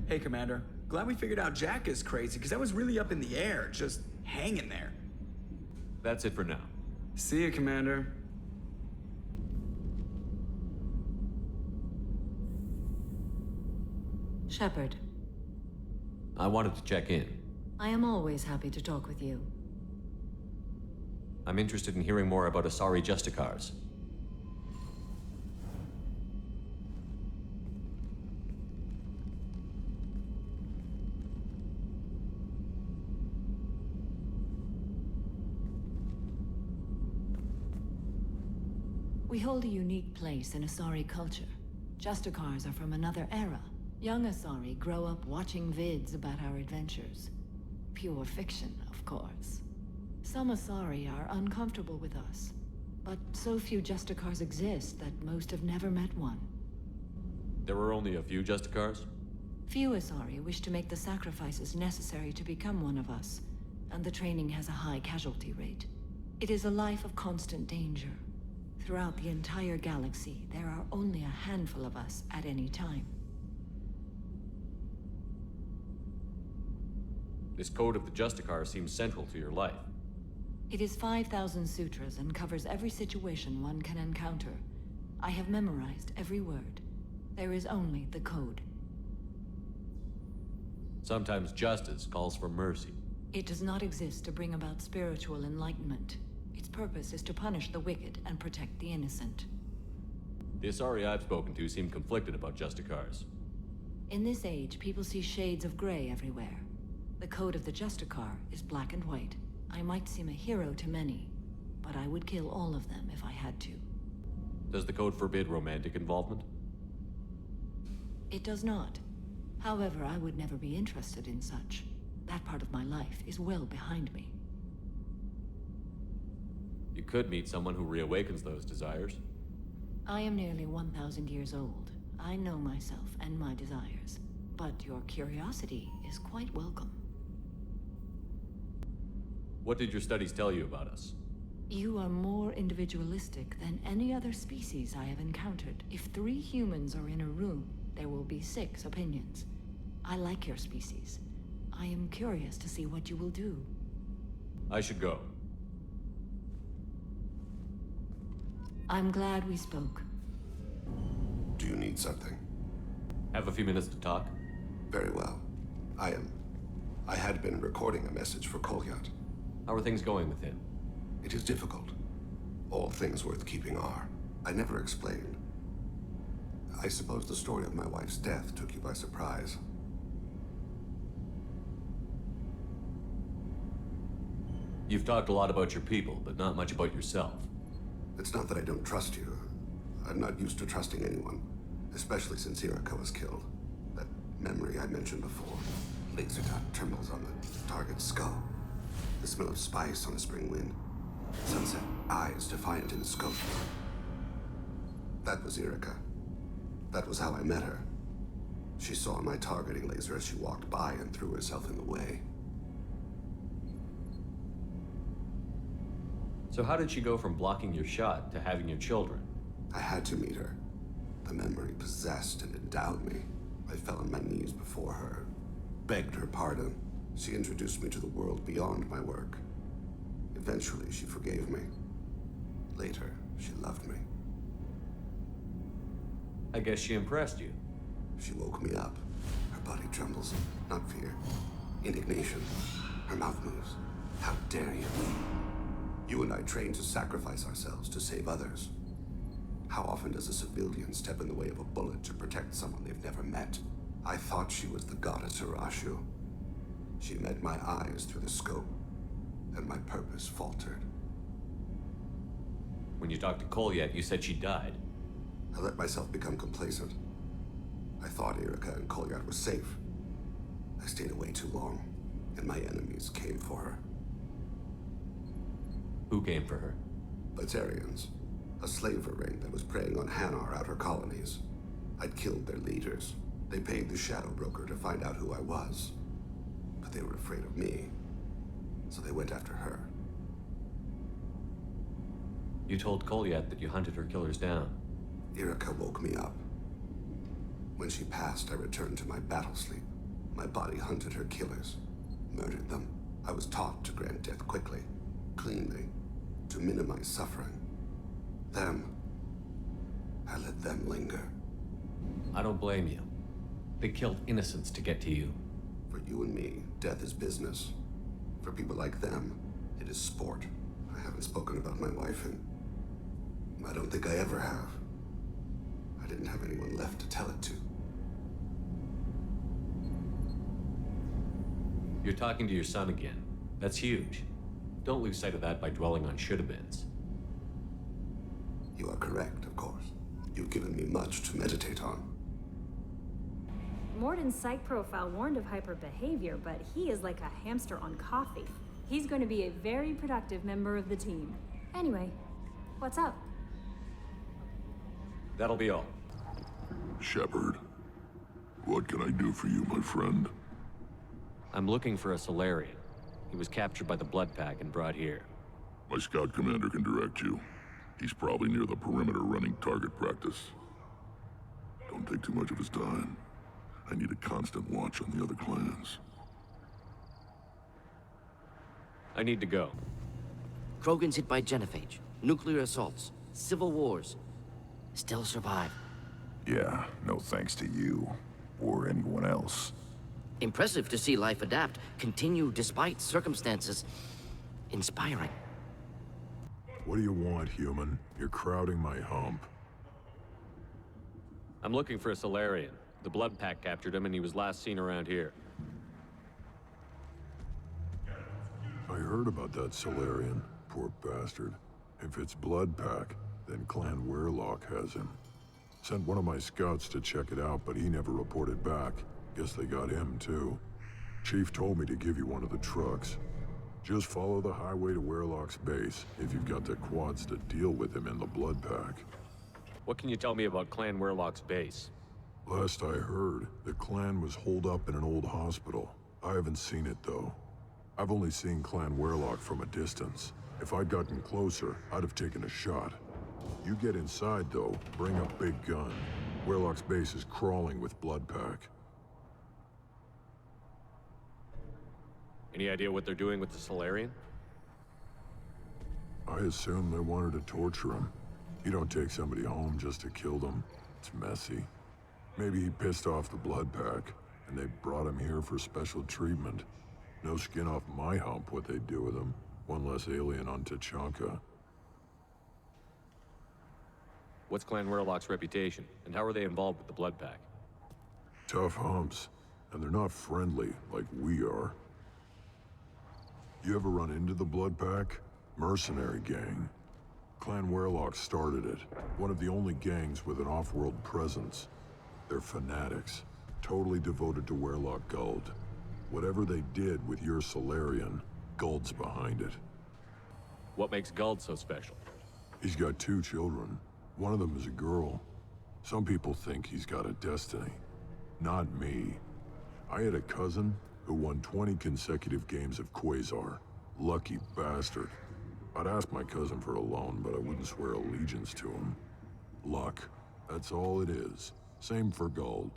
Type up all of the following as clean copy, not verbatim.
Hey, Commander. Glad we figured out Jack is crazy, because I was really up in the air, just hanging there. That's it for now. See you, Commander. Shepard, I wanted to check in. I am always happy to talk with you. I'm interested in hearing more about Asari Justicars. We hold a unique place in Asari culture. Justicars are from another era. Young Asari grow up watching vids about our adventures. Pure fiction, of course. Some Asari are uncomfortable with us, but so few Justicars exist that most have never met one. There were only a few Justicars? Few Asari wish to make the sacrifices necessary to become one of us, and the training has a high casualty rate. It is a life of constant danger. Throughout the entire galaxy, there are only a handful of us at any time. This code of the Justicar seems central to your life. It is 5,000 sutras and covers every situation one can encounter. I have memorized every word. There is only the code. Sometimes justice calls for mercy. It does not exist to bring about spiritual enlightenment. Its purpose is to punish the wicked and protect the innocent. The Asari I've spoken to seem conflicted about Justicars. In this age, people see shades of gray everywhere. The code of the Justicar is black and white. I might seem a hero to many, but I would kill all of them if I had to. Does the code forbid romantic involvement? It does not. However, I would never be interested in such. That part of my life is well behind me. You could meet someone who reawakens those desires. I am nearly 1,000 years old. I know myself and my desires. But your curiosity is quite welcome. What did your studies tell you about us? You are more individualistic than any other species I have encountered. If 3 humans are in a room, there will be 6 opinions. I like your species. I am curious to see what you will do. I should go. I'm glad we spoke. Do you need something? Have a few minutes to talk? Very well. I had been recording a message for Kolyat. How are things going with him? It is difficult. All things worth keeping are. I never explained. I suppose the story of my wife's death took you by surprise. You've talked a lot about your people, but not much about yourself. It's not that I don't trust you. I'm not used to trusting anyone, especially since Irika was killed. That memory I mentioned before. Laser dot trembles on the target's skull. The smell of spice on a spring wind. Sunset eyes defiant in the scope. That was Irika. That was how I met her. She saw my targeting laser as she walked by and threw herself in the way. So how did she go from blocking your shot to having your children? I had to meet her. The memory possessed and endowed me. I fell on my knees before her, begged her pardon. She introduced me to the world beyond my work. Eventually, she forgave me. Later, she loved me. I guess she impressed you. She woke me up. Her body trembles, not fear. Indignation. Her mouth moves. How dare you? You and I trained to sacrifice ourselves to save others. How often does a civilian step in the way of a bullet to protect someone they've never met? I thought she was the goddess Arashu. She met my eyes through the scope, and my purpose faltered. When you talked to Kolyat, you said she died. I let myself become complacent. I thought Irika and Kolyat were safe. I stayed away too long, and my enemies came for her. Who came for her? Batarians. A slaver ring that was preying on Hanar outer colonies. I'd killed their leaders. They paid the Shadow Broker to find out who I was. But they were afraid of me, so they went after her. You told Kolyat that you hunted her killers down. Irika woke me up. When she passed, I returned to my battle sleep. My body hunted her killers, murdered them. I was taught to grant death quickly, cleanly, to minimize suffering. I let them linger. I don't blame you. They killed innocents to get to you. For you and me, death is business. For people like them, it is sport. I haven't spoken about my wife, and I don't think I ever have. I didn't have anyone left to tell it to. You're talking to your son again. That's huge. Don't lose sight of that by dwelling on should-have-beens. You are correct, of course. You've given me much to meditate on. Mordin's psych profile warned of hyperbehavior, but he is like a hamster on coffee. He's going to be a very productive member of the team. Anyway, what's up? That'll be all. Shepard, what can I do for you, my friend? I'm looking for a Solarian. He was captured by the Blood Pack and brought here. My scout commander can direct you. He's probably near the perimeter running target practice. Don't take too much of his time. I need a constant watch on the other clans. I need to go. Krogan's hit by genophage, nuclear assaults, civil wars. Still survive. Yeah, no thanks to you. Or anyone else. Impressive to see life adapt, continue despite circumstances. Inspiring. What do you want, human? You're crowding my hump. I'm looking for a Solarian. The Blood Pack captured him and he was last seen around here. I heard about that Solarian. Poor bastard. If it's Blood Pack, then Clan Weirlock has him. Sent one of my scouts to check it out, but he never reported back. Guess they got him, too. Chief told me to give you one of the trucks. Just follow the highway to Weirlock's base, if you've got the quads to deal with him in the Blood Pack. What can you tell me about Clan Weirlock's base? Last I heard, the clan was holed up in an old hospital. I haven't seen it, though. I've only seen Clan Weirlock from a distance. If I'd gotten closer, I'd have taken a shot. You get inside, though, bring a big gun. Weirlock's base is crawling with Blood Pack. Any idea what they're doing with the Solarian? I assume they wanted to torture him. You don't take somebody home just to kill them. It's messy. Maybe he pissed off the Blood Pack, and they brought him here for special treatment. No skin off my hump what they'd do with him. One less alien on Tachanka. What's Clan Weirlock's reputation, and how are they involved with the Blood Pack? Tough humps, and they're not friendly like we are. You ever run into the Blood Pack? Mercenary gang. Clan Weirlock started it. One of the only gangs with an off-world presence. They're fanatics, totally devoted to Weirlock Guld. Whatever they did with your Solarian, Guld's behind it. What makes Guld so special? He's got 2 children. One of them is a girl. Some people think he's got a destiny. Not me. I had a cousin who won 20 consecutive games of Quasar. Lucky bastard. I'd ask my cousin for a loan, but I wouldn't swear allegiance to him. Luck. That's all it is. Same for Guld.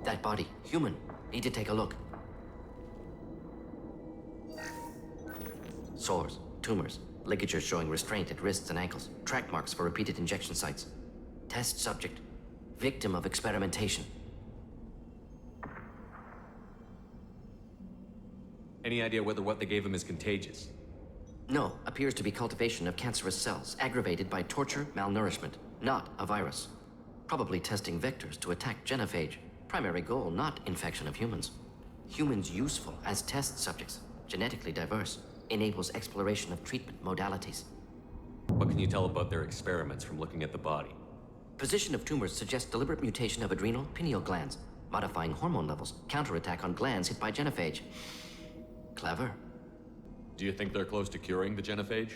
That body, human. Need to take a look. Sores, tumors, ligatures showing restraint at wrists and ankles, track marks for repeated injection sites. Test subject, victim of experimentation. Any idea whether what they gave him is contagious? No, appears to be cultivation of cancerous cells, aggravated by torture, malnourishment, not a virus. Probably testing vectors to attack genophage. Primary goal, not infection of humans. Humans useful as test subjects, genetically diverse, enables exploration of treatment modalities. What can you tell about their experiments from looking at the body? Position of tumors suggests deliberate mutation of adrenal pineal glands, modifying hormone levels, counterattack on glands hit by genophage. Clever. Do you think they're close to curing the genophage?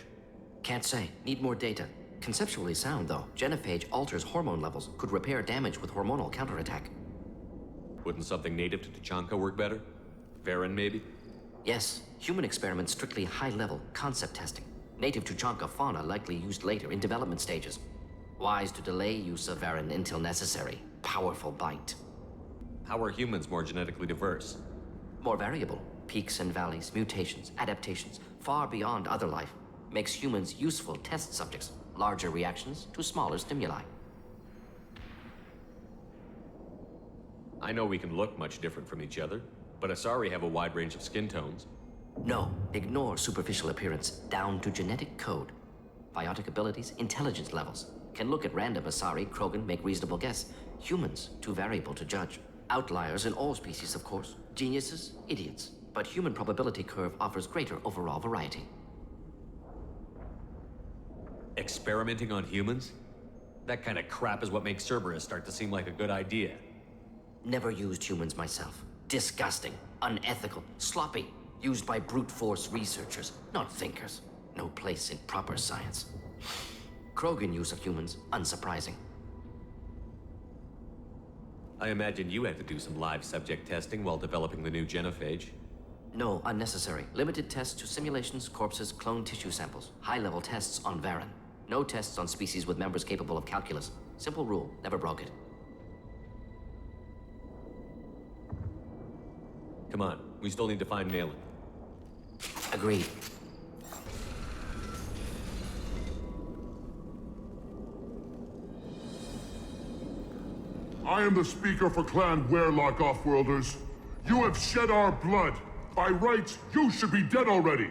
Can't say. Need more data. Conceptually sound, though. Genophage alters hormone levels, could repair damage with hormonal counterattack. Wouldn't something native to Tuchanka work better? Varen, maybe? Yes. Human experiments strictly high-level concept testing. Native Tuchanka fauna likely used later in development stages. Wise to delay use of Varen until necessary. Powerful bite. How are humans more genetically diverse? More variable. Peaks and valleys, mutations, adaptations, far beyond other life. Makes humans useful test subjects. Larger reactions to smaller stimuli. I know we can look much different from each other, but Asari have a wide range of skin tones. No, ignore superficial appearance, down to genetic code. Biotic abilities, intelligence levels. Can look at random Asari, Krogan, make reasonable guess. Humans, too variable to judge. Outliers in all species, of course. Geniuses, idiots. But human probability curve offers greater overall variety. Experimenting on humans? That kind of crap is what makes Cerberus start to seem like a good idea. Never used humans myself. Disgusting, unethical, sloppy. Used by brute force researchers, not thinkers. No place in proper science. Krogan use of humans, unsurprising. I imagine you had to do some live subject testing while developing the new genophage. No, unnecessary. Limited tests to simulations, corpses, cloned tissue samples. High-level tests on Varen. No tests on species with members capable of calculus. Simple rule, never broke it. Come on, we still need to find Malin. Agreed. I am the speaker for Clan Werelock, Offworlders. You have shed our blood. By rights, you should be dead already.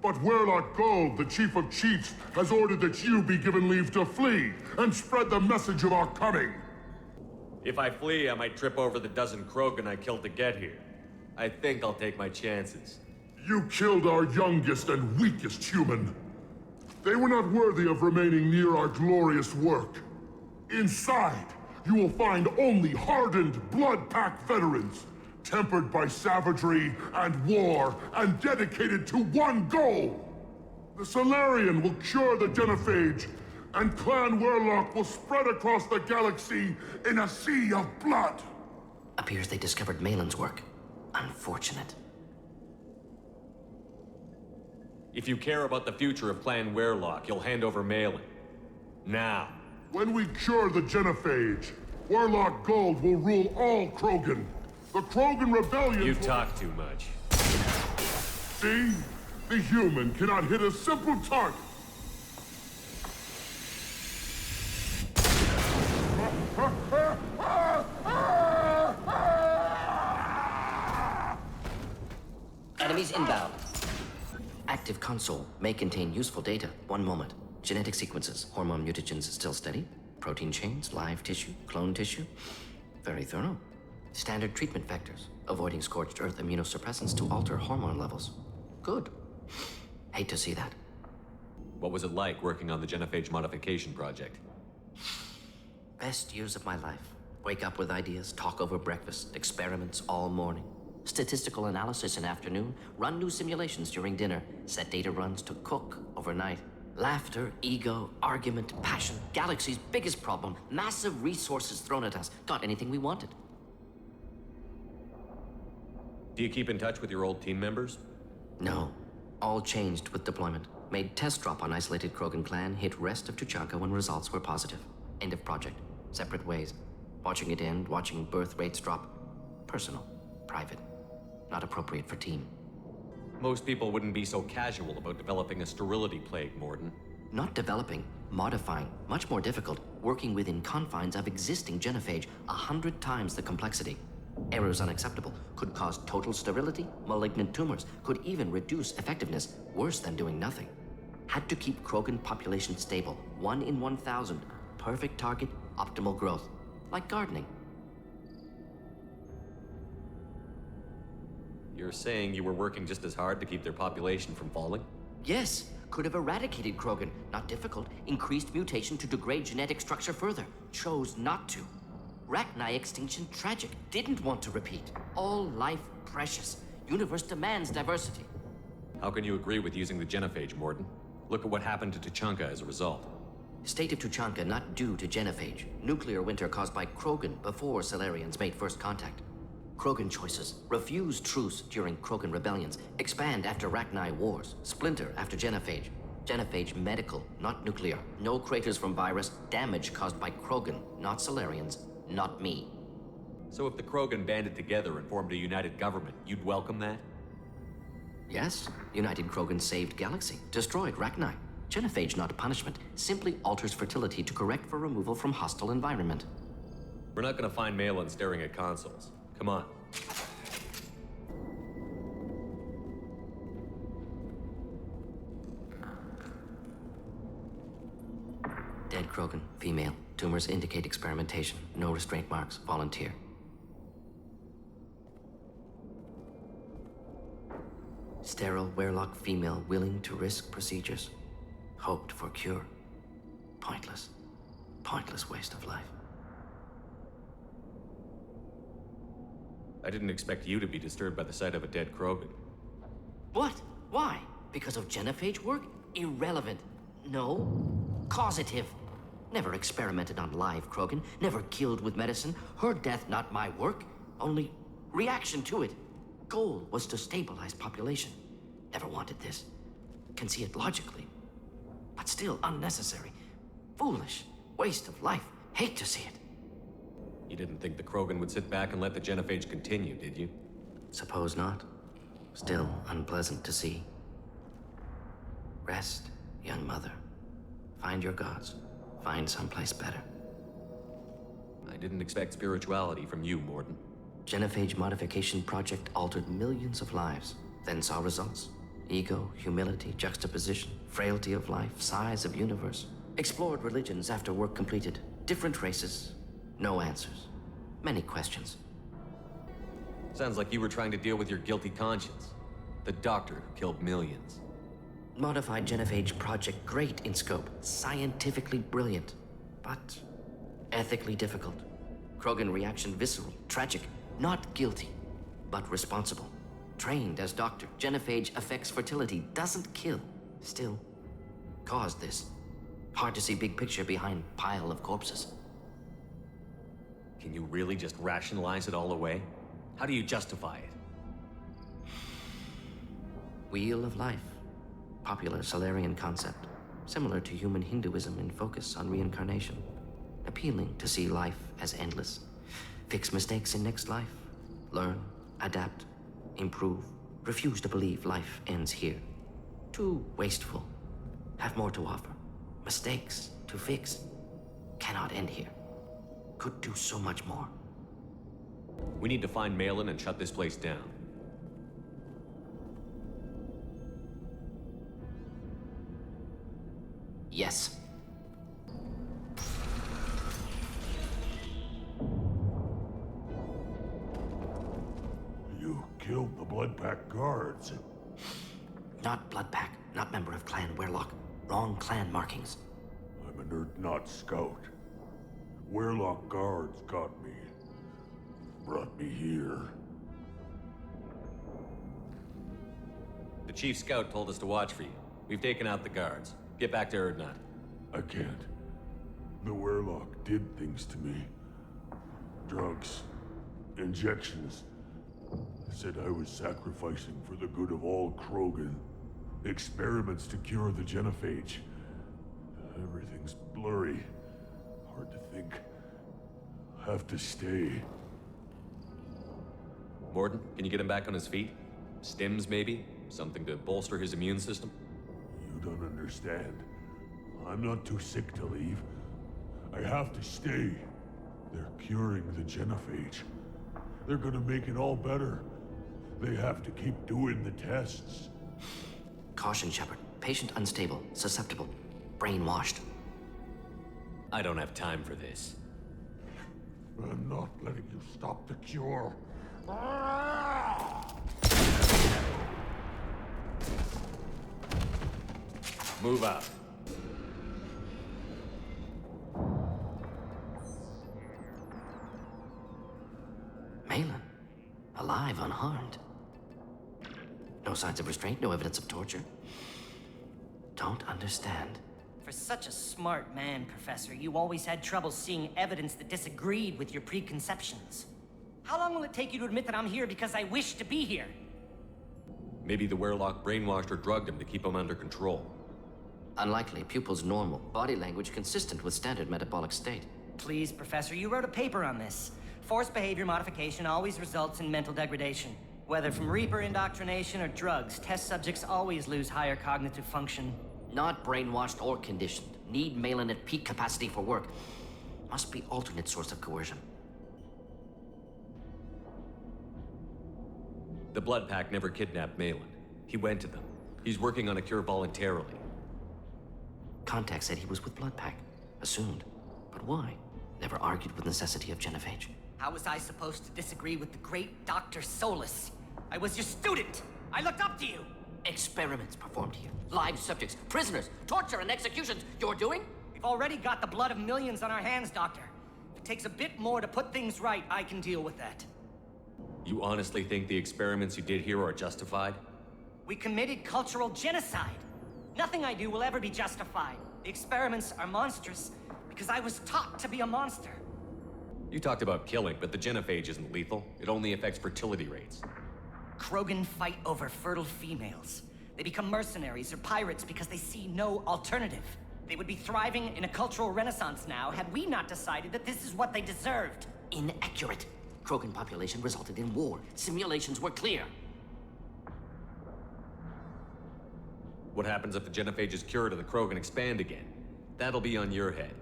But Werelock Gold, the Chief of Chiefs, has ordered that you be given leave to flee and spread the message of our coming. If I flee, I might trip over the dozen Krogan I killed to get here. I think I'll take my chances. You killed our youngest and weakest human. They were not worthy of remaining near our glorious work. Inside, you will find only hardened, blood-packed veterans, tempered by savagery and war, and dedicated to one goal. The Solarian will cure the genophage, and Clan Werelock will spread across the galaxy in a sea of blood. Appears they discovered Malin's work. Unfortunate. If you care about the future of Clan Werelock, you'll hand over Malin. Now. When we cure the genophage, Werelock Gold will rule all Krogan. The Krogan Rebellion. You talk too much. See? The human cannot hit a simple target. Enemies inbound. Active console may contain useful data. One moment. Genetic sequences, hormone mutagens still steady. Protein chains, live tissue, clone tissue. Very thorough. Standard treatment vectors, avoiding scorched earth immunosuppressants to alter hormone levels. Good. Hate to see that. What was it like working on the genophage modification project? Best years of my life. Wake up with ideas, talk over breakfast, experiments all morning. Statistical analysis in afternoon, run new simulations during dinner, set data runs to cook overnight. Laughter, ego, argument, passion, galaxy's biggest problem, massive resources thrown at us. Got anything we wanted. Do you keep in touch with your old team members? No. All changed with deployment. Made test drop on isolated Krogan clan, hit rest of Tuchanka when results were positive. End of project. Separate ways. Watching it end, watching birth rates drop. Personal. Private. Not appropriate for team. Most people wouldn't be so casual about developing a sterility plague, Mordin. Not developing, modifying. Much more difficult. Working within confines of existing genophage. 100 times the complexity. Errors unacceptable. Could cause total sterility, malignant tumors. Could even reduce effectiveness. Worse than doing nothing. Had to keep Krogan population stable. 1 in 1,000. Perfect target, optimal growth. Like gardening. You're saying you were working just as hard to keep their population from falling? Yes, could have eradicated Krogan. Not difficult. Increased mutation to degrade genetic structure further. Chose not to. Rachni extinction tragic. Didn't want to repeat. All life precious. Universe demands diversity. How can you agree with using the genophage, Mordin? Look at what happened to Tuchanka as a result. State of Tuchanka not due to genophage. Nuclear winter caused by Krogan before Salarians made first contact. Krogan choices. Refuse truce during Krogan rebellions. Expand after Rachni wars. Splinter after genophage. Genophage medical, not nuclear. No craters from virus. Damage caused by Krogan, not Salarians, not me. So if the Krogan banded together and formed a united government, you'd welcome that? Yes, United Krogan saved Galaxy, destroyed Rachni. Genophage not punishment, simply alters fertility to correct for removal from hostile environment. We're not gonna find Malin staring at consoles. Come on. Dead Krogan, female. Tumors indicate experimentation. No restraint marks. Volunteer. Sterile, werelock female willing to risk procedures. Hoped for cure. Pointless. Pointless waste of life. I didn't expect you to be disturbed by the sight of a dead Krogan. What? Why? Because of genophage work? Irrelevant. No. Causative. Never experimented on live Krogan. Never killed with medicine. Her death not my work. Only reaction to it. Goal was to stabilize population. Never wanted this. Can see it logically. But still unnecessary. Foolish. Waste of life. Hate to see it. You didn't think the Krogan would sit back and let the genophage continue, did you? Suppose not. Still unpleasant to see. Rest, young mother. Find your gods. Find someplace better. I didn't expect spirituality from you, Mordin. Genophage modification project altered millions of lives, then saw results. Ego, humility, juxtaposition, frailty of life, size of universe. Explored religions after work completed. Different races. No answers. Many questions. Sounds like you were trying to deal with your guilty conscience. The doctor who killed millions. Modified genophage project great in scope. Scientifically brilliant. But ethically difficult. Krogan reaction visceral, tragic. Not guilty, but responsible. Trained as doctor. Genophage affects fertility, doesn't kill. Still, caused this. Hard to see big picture behind pile of corpses. Can you really just rationalize it all away? How do you justify it? Wheel of life. Popular Salarian concept. Similar to human Hinduism in focus on reincarnation. Appealing to see life as endless. Fix mistakes in next life. Learn, adapt, improve. Refuse to believe life ends here. Too wasteful. Have more to offer. Mistakes to fix. Cannot end here. Could do so much more. We need to find Malin and shut this place down. Yes. You killed the Bloodpack guards. Not Bloodpack, not member of Clan Werelock. Wrong clan markings. I'm a nerd, not scout. Werelock guards got me. Brought me here. The chief scout told us to watch for you. We've taken out the guards. Get back to Erdnot. I can't. The Werelock did things to me. Drugs. Injections. Said I was sacrificing for the good of all Krogan. Experiments to cure the genophage. Everything's blurry. Hard to think. Have to stay. Mordin, can you get him back on his feet? Stims, maybe? Something to bolster his immune system? You don't understand. I'm not too sick to leave. I have to stay. They're curing the genophage. They're gonna make it all better. They have to keep doing the tests. Caution, Shepard. Patient unstable, susceptible, brainwashed. I don't have time for this. I'm not letting you stop the cure. Move out. Malin, alive, unharmed. No signs of restraint, no evidence of torture. Don't understand. For such a smart man, Professor, you always had trouble seeing evidence that disagreed with your preconceptions. How long will it take you to admit that I'm here because I wish to be here? Maybe the Werlock brainwashed or drugged him to keep him under control. Unlikely. Pupil's normal. Body language consistent with standard metabolic state. Please, Professor, you wrote a paper on this. Forced behavior modification always results in mental degradation. Whether from Reaper indoctrination or drugs, test subjects always lose higher cognitive function. Not brainwashed or conditioned. Need Malin at peak capacity for work. Must be alternate source of coercion. The Blood Pack never kidnapped Malin. He went to them. He's working on a cure voluntarily. Contact said he was with Blood Pack. Assumed. But why? Never argued with necessity of genophage. How was I supposed to disagree with the great Dr. Solus? I was your student! I looked up to you! Experiments performed here. Live subjects, prisoners, torture and executions. You're doing? We've already got the blood of millions on our hands, Doctor. If it takes a bit more to put things right, I can deal with that. You honestly think the experiments you did here are justified? We committed cultural genocide. Nothing I do will ever be justified. The experiments are monstrous because I was taught to be a monster. You talked about killing, but the genophage isn't lethal. It only affects fertility rates. Krogan fight over fertile females. They become mercenaries or pirates because they see no alternative. They would be thriving in a cultural renaissance now had we not decided that this is what they deserved. Inaccurate. Krogan population resulted in war. Simulations were clear. What happens if the genophage is cured and the Krogan expand again? That'll be on your head.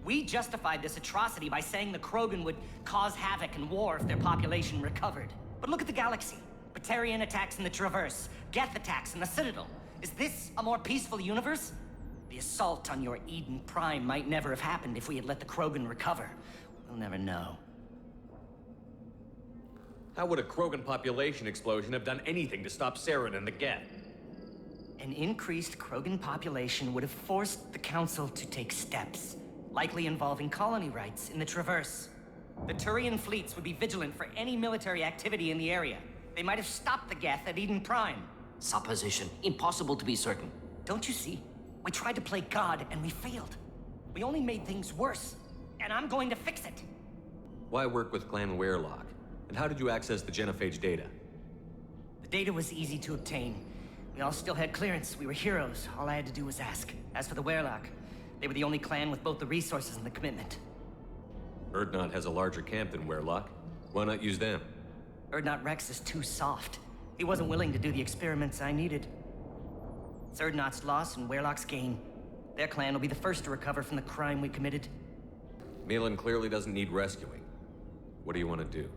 We justified this atrocity by saying the Krogan would cause havoc and war if their population recovered. But look at the galaxy. Batarian attacks in the Traverse, Geth attacks in the Citadel. Is this a more peaceful universe? The assault on your Eden Prime might never have happened if we had let the Krogan recover. We'll never know. How would a Krogan population explosion have done anything to stop Saren and the Geth? An increased Krogan population would have forced the Council to take steps, likely involving colony rights in the Traverse. The Turian fleets would be vigilant for any military activity in the area. They might have stopped the Geth at Eden Prime. Supposition. Impossible to be certain. Don't you see? We tried to play God and we failed. We only made things worse. And I'm going to fix it. Why work with Clan Werlock? And how did you access the genophage data? The data was easy to obtain. We all still had clearance. We were heroes. All I had to do was ask. As for the Werlock, they were the only clan with both the resources and the commitment. Urdnot has a larger camp than Werlock. Why not use them? Urdnot Rex is too soft. He wasn't willing to do the experiments I needed. It's Urdnot's loss and Werlock's gain. Their clan will be the first to recover from the crime we committed. Malin clearly doesn't need rescuing. What do you want to do?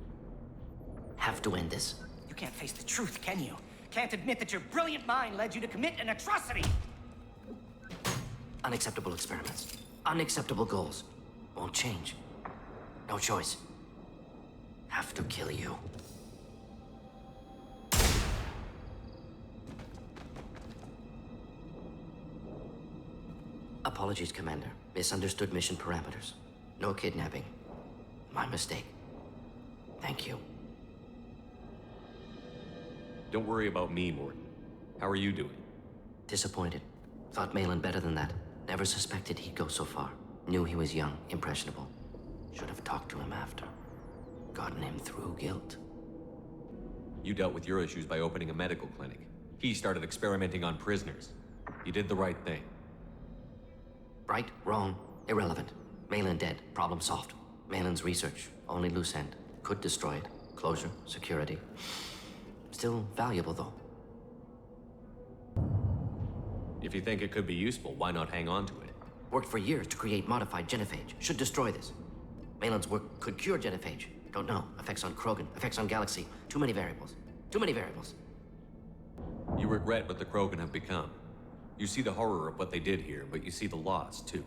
Have to end this. You can't face the truth, can you? Can't admit that your brilliant mind led you to commit an atrocity! Unacceptable experiments. Unacceptable goals. Won't change. No choice. Have to kill you. Apologies, Commander. Misunderstood mission parameters. No kidnapping. My mistake. Thank you. Don't worry about me, Mordin. How are you doing? Disappointed. Thought Malin better than that. Never suspected he'd go so far. Knew he was young, impressionable. Should have talked to him after. Gotten him through guilt. You dealt with your issues by opening a medical clinic. He started experimenting on prisoners. You did the right thing. Right, wrong, irrelevant. Malin dead, problem solved. Malin's research, only loose end. Could destroy it. Closure, security. Still valuable, though. If you think it could be useful, why not hang on to it? Worked for years to create modified genophage. Should destroy this. Malin's work could cure genophage. Don't know. Effects on Krogan, effects on Galaxy. Too many variables. Too many variables. You regret what the Krogan have become. You see the horror of what they did here, but you see the loss, too.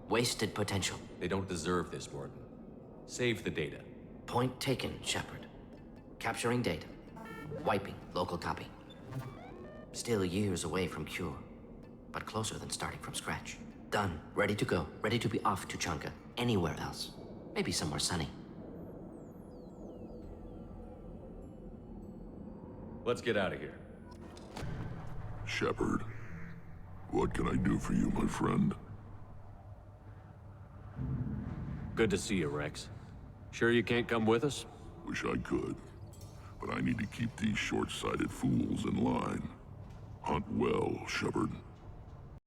Wasted potential. They don't deserve this, Mordin. Save the data. Point taken, Shepard. Capturing data. Wiping local copy. Still years away from cure, but closer than starting from scratch. Done. Ready to go. Ready to be off to Tuchanka. Anywhere else. Maybe somewhere sunny. Let's get out of here. Shepard, what can I do for you, my friend? Good to see you, Rex. Sure you can't come with us? Wish I could, but I need to keep these short-sighted fools in line. Hunt well, Shepard.